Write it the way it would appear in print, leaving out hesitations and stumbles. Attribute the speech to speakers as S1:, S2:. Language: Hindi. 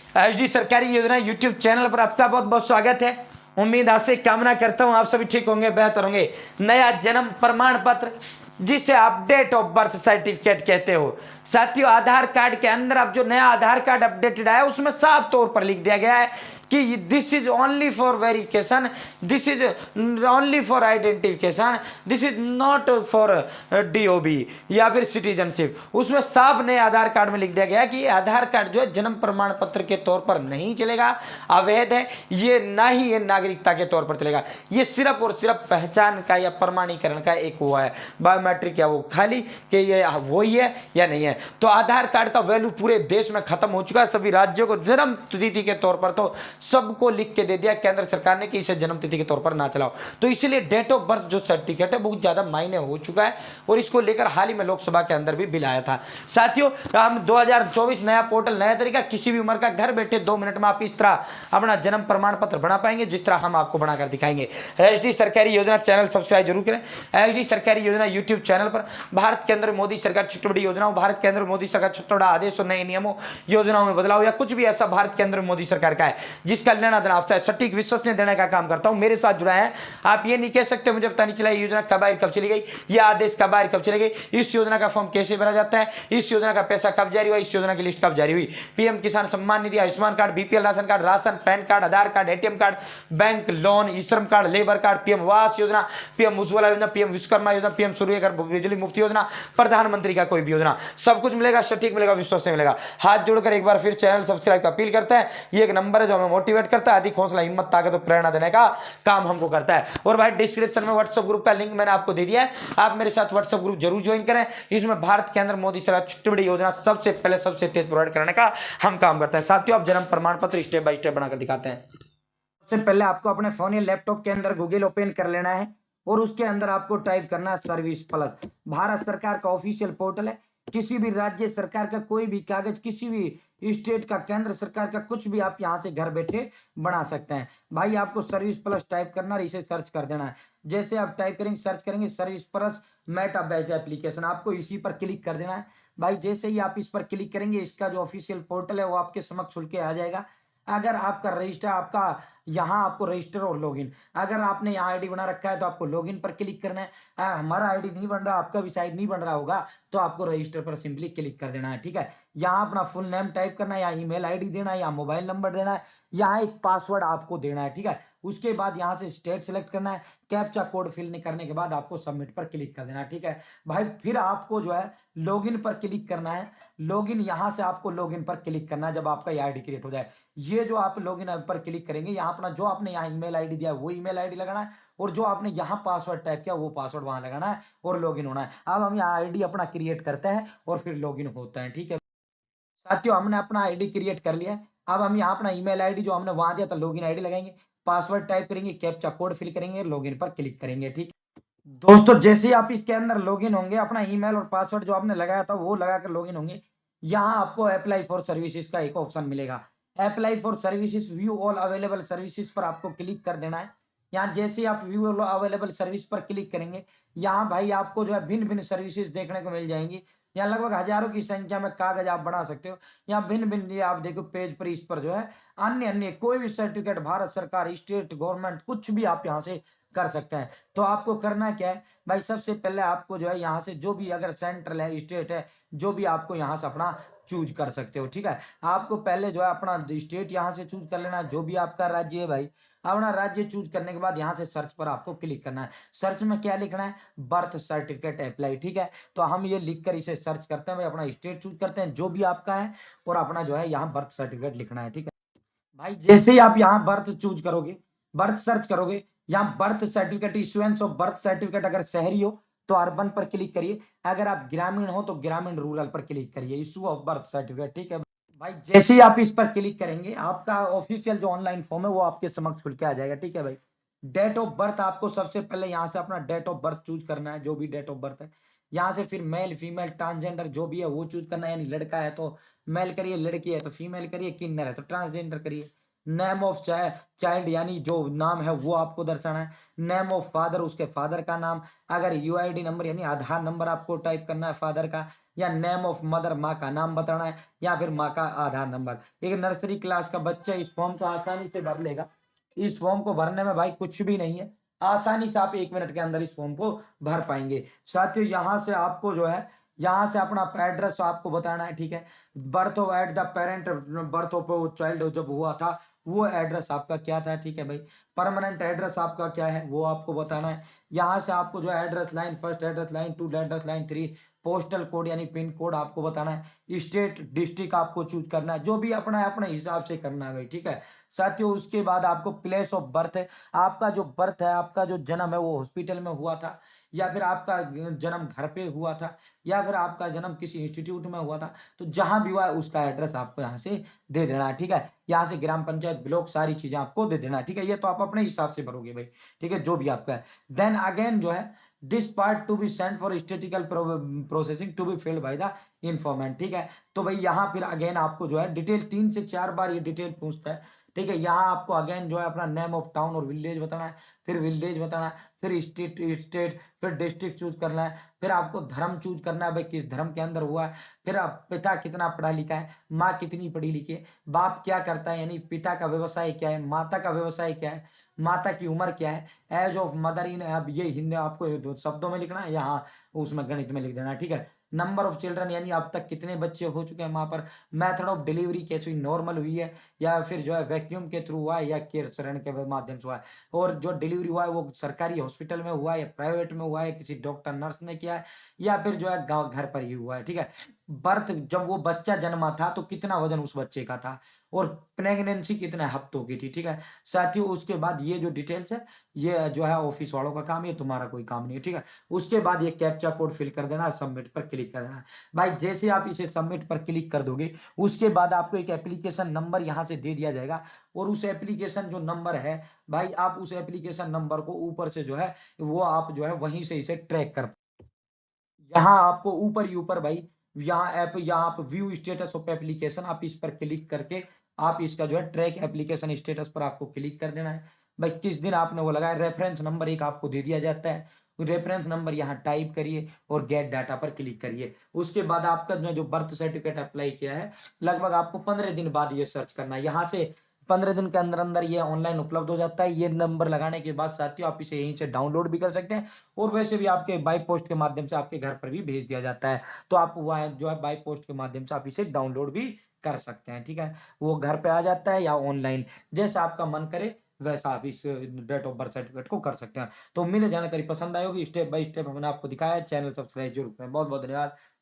S1: एचडी सरकारी योजना यूट्यूब चैनल पर आपका बहुत बहुत स्वागत है। उम्मीद आशा कामना करता हूं आप सभी ठीक होंगे, बेहतर होंगे। नया जन्म प्रमाण पत्र जिसे आप डेट ऑफ बर्थ सर्टिफिकेट कहते हो साथियों, आधार कार्ड के अंदर अब जो नया आधार कार्ड अपडेटेड आया उसमें साफ तौर पर लिख दिया गया है कि this is only for verification, this is only for identification, this is not for DOB या फिर सिटीजनशिप। उसमें साफ नए आधार कार्ड में लिख दिया गया कि आधार कार्ड जो है जन्म प्रमाण पत्र के तौर पर नहीं चलेगा, अवैध है ये, ना ही ये नागरिकता के तौर पर चलेगा। ये सिर्फ और सिर्फ पहचान का या प्रमाणीकरण का एक हुआ है, बायोमेट्रिक या वो खाली कि ये वही है या नहीं है। तो आधार कार्ड का वैल्यू पूरे देश में खत्म हो चुका है। सभी राज्यों को जन्म तिथि के तौर पर तो सबको लिख के दे दिया केंद्र सरकार ने कि इसे जन्म तिथि के तौर पर ना चलाओ। तो इसलिए डेट ऑफ बर्थ जो सर्टिफिकेट है बहुत ज्यादा मायने हो चुका है और इसको लेकर हाल ही में लोकसभा के अंदर भी बिल आया था। साथियों हम 2024 नया पोर्टल, नया तरीका, किसी भी उम्र का घर बैठे 2 मिनट में आप इस तरह अपना जन्म प्रमाण पत्र बना पाएंगे जिस तरह हम आपको बनाकर दिखाएंगे। एचडी सरकारी योजना चैनल सब्सक्राइब जरूर करें। एचडी सरकारी योजना यूट्यूब चैनल पर भारत के अंदर मोदी सरकार छोटी बड़ी योजनाओं, भारत के अंदर मोदी सरकार छोटा बड़ा आदेश और नए नियमों योजनाओं में बदलाव या कुछ भी ऐसा भारत के अंदर मोदी सरकार का है जिसका लेना देना आपसे सटीक विश्वसनीय देने का काम करता हूं। मेरे साथ जुड़ा है, आप ये नहीं कह सकते मुझे पता नहीं चला ये योजना कब आई कब चली गई, ये आदेश कब आया कब चले गई, इस योजना का फॉर्म कैसे भरा जाता है, इस योजना का पैसा कब जारी हुआ, इस योजना की लिस्ट कब जारी हुई। PM Kisan Samman Nidhi, Ayushman card, BPL ration card, ration, PAN card, Aadhaar card, ATM card, bank loan, e Shram card, labour card, PM Awas Yojana, PM Ujjwala योजना, पीएम विश्वकर्मा योजना, पीएम सूर्य घर बिजली मुफ्त योजना, प्रधानमंत्री का कोई भी योजना, सब कुछ मिलेगा, सटीक मिलेगा, विश्वसनीय मिलेगा। हाथ जोड़कर एक बार फिर चैनल सब्सक्राइब का अपील करते हैं। ये एक नंबर है जो हमें मोटिवेट करता है, अधिक हौसला, हिम्मत, ताकत और प्रेरणा देने का काम हमको करता है। और भाई डिस्क्रिप्शन में व्हाट्सएप ग्रुप का लिंक मैंने आपको दे दिया है, आप मेरे साथ व्हाट्सएप ग्रुप जरूर ज्वाइन करें। इसमें भारत के अंदर मोदी सरकार छोटी बड़ी योजना सबसे पहले सबसे तेज प्रोवाइड करने का हम काम करते हैं। साथियों आप जन्म प्रमाण पत्र स्टेप बाय स्टेप बनाकर दिखाते हैं। सबसे पहले आपको अपने फोन या लैपटॉप के अंदर गूगल ओपन कर लेना है और उसके अंदर आपको टाइप करना है सर्विस प्लस। भारत सरकार का ऑफिशियल पोर्टल है। किसी भी राज्य सरकार का कोई भी कागज, किसी भी स्टेट का, केंद्र सरकार का कुछ भी आप यहां से घर बैठे बना सकते हैं। भाई आपको सर्विस प्लस टाइप करना है, इसे सर्च कर देना है। जैसे आप टाइप करेंगे, सर्च करेंगे service plus Meta based application, आपको इसी पर क्लिक कर देना है। भाई जैसे ही आप इस पर क्लिक करेंगे इसका जो ऑफिशियल पोर्टल है वो आपके समक्ष खुल के आ जाएगा। अगर आपका रजिस्टर, आपका यहाँ आपको रजिस्टर और लॉगिन, अगर आपने यहाँ आईडी बना रखा है तो आपको लॉगिन पर क्लिक करना है। हमारा आईडी नहीं बन रहा, आपका भी शायद नहीं बन रहा होगा, तो आपको रजिस्टर पर सिंपली क्लिक कर देना है। ठीक है, यहाँ अपना फुल नेम टाइप करना है, यहाँ ईमेल आईडी देना है, यहाँ मोबाइल नंबर देना है, यहाँ एक पासवर्ड आपको देना है। ठीक है, उसके बाद यहाँ से स्टेट सेलेक्ट करना है, कैप्चा कोड फिल करने के बाद आपको सबमिट पर क्लिक कर देना है। ठीक है भाई, फिर आपको जो है लॉगिन पर क्लिक करना है। लॉगिन, यहाँ से आपको लॉगिन पर क्लिक करना है जब आपका ये आईडी क्रिएट हो जाए। ये जो आप लॉगिन पर क्लिक करेंगे, यहाँ अपना जो आपने यहाँ ईमेल आईडी दिया है वो ईमेल आईडी लगाना है और जो आपने यहाँ पासवर्ड टाइप किया वो पासवर्ड वहां लगाना है और लॉगिन होना है। अब हम यहाँ आईडी अपना क्रिएट करते हैं और फिर लॉगिन होता है। ठीक है साथियों, हमने अपना आईडी क्रिएट कर लिया है। अब हम यहाँ अपना ईमेल आईडी जो हमने वहां दिया था लॉगिन आईडी लगाएंगे, पासवर्ड टाइप करेंगे, कैप्चा कोड फिल करेंगे, लॉगिन पर क्लिक करेंगे। ठीक दोस्तों, जैसे ही आप इसके अंदर लॉगिन होंगे, अपना ईमेल और पासवर्ड जो आपने लगाया था वो लगाकर लॉगिन होंगे, यहाँ आपको अप्लाई फॉर सर्विसेज का एक ऑप्शन मिलेगा। Apply for services, view all available services पर आपको क्लिक कर देना है। यहाँ जैसे ही आप व्यू ऑल अवेलेबल सर्विस पर क्लिक करेंगे, यहाँ भाई आपको जो है भिन्न भिन्न सर्विसेज देखने को मिल जाएंगी। यहाँ लगभग हजारों की संख्या में कागज आप बना सकते हो। यहाँ भिन्न भिन्न ये आप देखो पेज पर, इस पर जो है अन्य अन्य कोई भी सर्टिफिकेट, भारत सरकार, स्टेट गवर्नमेंट, कुछ भी आप यहाँ से कर सकते हैं। तो आपको करना क्या है भाई, सबसे पहले आपको जो है यहाँ से जो भी, अगर सेंट्रल है, स्टेट है, जो भी आपको यहाँ से अपना चूज कर सकते हो। ठीक है, आपको पहले जो है अपना स्टेट यहाँ से चूज कर लेना, जो भी आपका राज्य है भाई। अपना राज्य चूज करने के बाद यहाँ से सर्च पर आपको क्लिक करना है। सर्च में क्या लिखना है, बर्थ सर्टिफिकेट अप्लाई। ठीक है, तो हम ये लिखकर इसे सर्च करते हैं भाई, अपना स्टेट चूज करते हैं जो भी आपका है और अपना जो है यहाँ बर्थ सर्टिफिकेट लिखना है। ठीक है भाई, जैसे ही आप यहाँ बर्थ चूज करोगे, बर्थ सर्च करोगे, यहाँ birth certificate, issuance of birth certificate, अगर शहरी हो तो अर्बन पर क्लिक करिए, अगर आप ग्रामीण हो तो ग्रामीण रूरल पर क्लिक करिए, इशू ऑफ बर्थ सर्टिफिकेट। ठीक है भाई, जैसे ही आप इस पर क्लिक करेंगे आपका ऑफिशियल जो ऑनलाइन फॉर्म है वो आपके समक्ष खुल के आ जाएगा। ठीक है भाई, डेट ऑफ बर्थ आपको सबसे पहले यहाँ से अपना डेट ऑफ बर्थ चूज करना है, जो भी डेट ऑफ बर्थ है। यहाँ से फिर मेल फीमेल ट्रांसजेंडर जो भी है वो चूज करना है, यानी लड़का है तो मेल करिए, लड़की है तो फीमेल करिए, किन्नर है तो ट्रांसजेंडर करिए। नेम ऑफ चाइल्ड, यानी जो नाम है वो आपको दर्शाना है। नेम ऑफ फादर, उसके फादर का नाम। अगर यूआईडी नंबर यानी आधार नंबर आपको टाइप करना है फादर का, या नेम ऑफ मदर, माँ का नाम बताना है, या फिर माँ का आधार नंबर। एक नर्सरी क्लास का बच्चा इस फॉर्म को आसानी से भर लेगा। इस फॉर्म को भरने में भाई कुछ भी नहीं है, आसानी से आप 1 मिनट के अंदर इस फॉर्म को भर पाएंगे। साथियों यहाँ से आपको जो है, यहाँ से अपना एड्रेस आपको बताना है, ठीक है। Birth of at the parent, birth of child जब हुआ था वो एड्रेस आपका क्या था, ठीक है भाई। परमानेंट एड्रेस आपका क्या है वो आपको बताना है। यहाँ से आपको जो address line, first address line, two address line, 3 postal code यानी पिन कोड आपको बताना है। स्टेट, डिस्ट्रिक्ट आपको चूज करना है, जो भी अपना अपने हिसाब से करना है भाई, ठीक है। साथियों उसके बाद आपको प्लेस ऑफ बर्थ है, आपका जो बर्थ है, आपका जो जन्म है वो हॉस्पिटल में हुआ था, या फिर आपका जन्म घर पे हुआ था, या फिर आपका जन्म किसी इंस्टीट्यूट में हुआ था, तो जहां भी हुआ है उसका एड्रेस आपको यहाँ से दे देना है, ठीक है। यहाँ से ग्राम पंचायत, ब्लॉक, सारी चीजें आपको दे देना है, ठीक है। ये तो आप अपने हिसाब से भरोगे भाई, ठीक है, जो भी आपका है। देन अगेन जो है, this part to be send for statical processing to be filled by the informant, ठीक है। तो भाई यहाँ फिर अगेन आपको जो है डिटेल 3 से 4 बार ये डिटेल पूछता है, ठीक है। यहाँ आपको अगेन जो है अपना नेम ऑफ टाउन और विलेज बताना है, फिर विलेज बताना है, फिर स्टेट, फिर डिस्ट्रिक्ट चूज करना है, फिर आपको धर्म चूज करना है भाई, किस धर्म के अंदर हुआ है, फिर आप पिता कितना पढ़ा लिखा है, माँ कितनी पढ़ी लिखी है, बाप क्या करता है, यानी पिता का व्यवसाय क्या है, माता का व्यवसाय क्या है, माता की उम्र क्या है, एज ऑफ मदर इन, अब ये हिंदी आपको शब्दों में लिखना है, यहाँ उसमें गणित में लिख देना है, ठीक है। नंबर ऑफ चिल्ड्रन यानी अब तक कितने बच्चे हो चुके हैं वहां पर। मेथड ऑफ डिलीवरी कैसे हुई, नॉर्मल हुई है या फिर जो है वैक्यूम के थ्रू हुआ है या केयर चरण के माध्यम से हुआ है, और जो डिलीवरी हुआ है वो सरकारी हॉस्पिटल में हुआ है या प्राइवेट में हुआ है, किसी डॉक्टर नर्स ने किया है, या फिर जो है गांव घर पर ही हुआ है, ठीक है। बर्थ, जब वो बच्चा जन्मा था तो कितना वजन उस बच्चे का था, और प्रेगनेंसी कितने हफ्तों की थी, ठीक है। साथियों उसके बाद ये जो डिटेल्स है ये जो है ऑफिस वालों का काम है, तुम्हारा कोई काम नहीं है, ठीक है। उसके बाद ये कैप्चा कोड फिल कर देना और सबमिट पर क्लिक कर देना भाई। जैसे आप इसे सबमिट पर क्लिक कर दोगे उसके बाद आपको एक एप्लीकेशन नंबर यहाँ से दे दिया जाएगा, और उस एप्लीकेशन जो नंबर है भाई, आप उस एप्लीकेशन नंबर को ऊपर से जो है वो आप जो है वहीं से इसे ट्रैक कर, यहाँ आपको ऊपर ही ऊपर भाई, यहाँ ऐप, यहाँ आप व्यू स्टेटस ऑफ एप्लीकेशन, आप इस पर क्लिक करके आप इसका जो है ट्रैक एप्लीकेशन स्टेटस पर आपको क्लिक कर देना है भाई। किस दिन आपने वो लगाया, रेफरेंस नंबर एक आपको दे दिया जाता है, रेफरेंस नंबर यहाँ टाइप करिए और गेट डाटा पर क्लिक करिए। उसके बाद आपका जो बर्थ सर्टिफिकेट अप्लाई किया है, लगभग आपको 15 दिन बाद ये सर्च करना है। यहाँ से 15 दिन के अंदर अंदर ये ऑनलाइन उपलब्ध हो जाता है। ये नंबर लगाने के बाद साथियों आप इसे यहीं से डाउनलोड भी कर सकते हैं, और वैसे भी आपके बाई पोस्ट के माध्यम से आपके घर पर भी भेज दिया जाता है, तो आप वह जो है बाई पोस्ट के माध्यम से आप इसे डाउनलोड भी कर सकते हैं, ठीक है। वो घर पे आ जाता है या ऑनलाइन, जैसा आपका मन करे वैसा आप इस डेट ऑफ बर्थ सर्टिफिकेट को कर सकते हैं। तो उम्मीद है जानकारी पसंद आई होगी। स्टेप बाय स्टेप हमने आपको दिखाया है। चैनल सब्सक्राइब जरूर करें। बहुत बहुत धन्यवाद।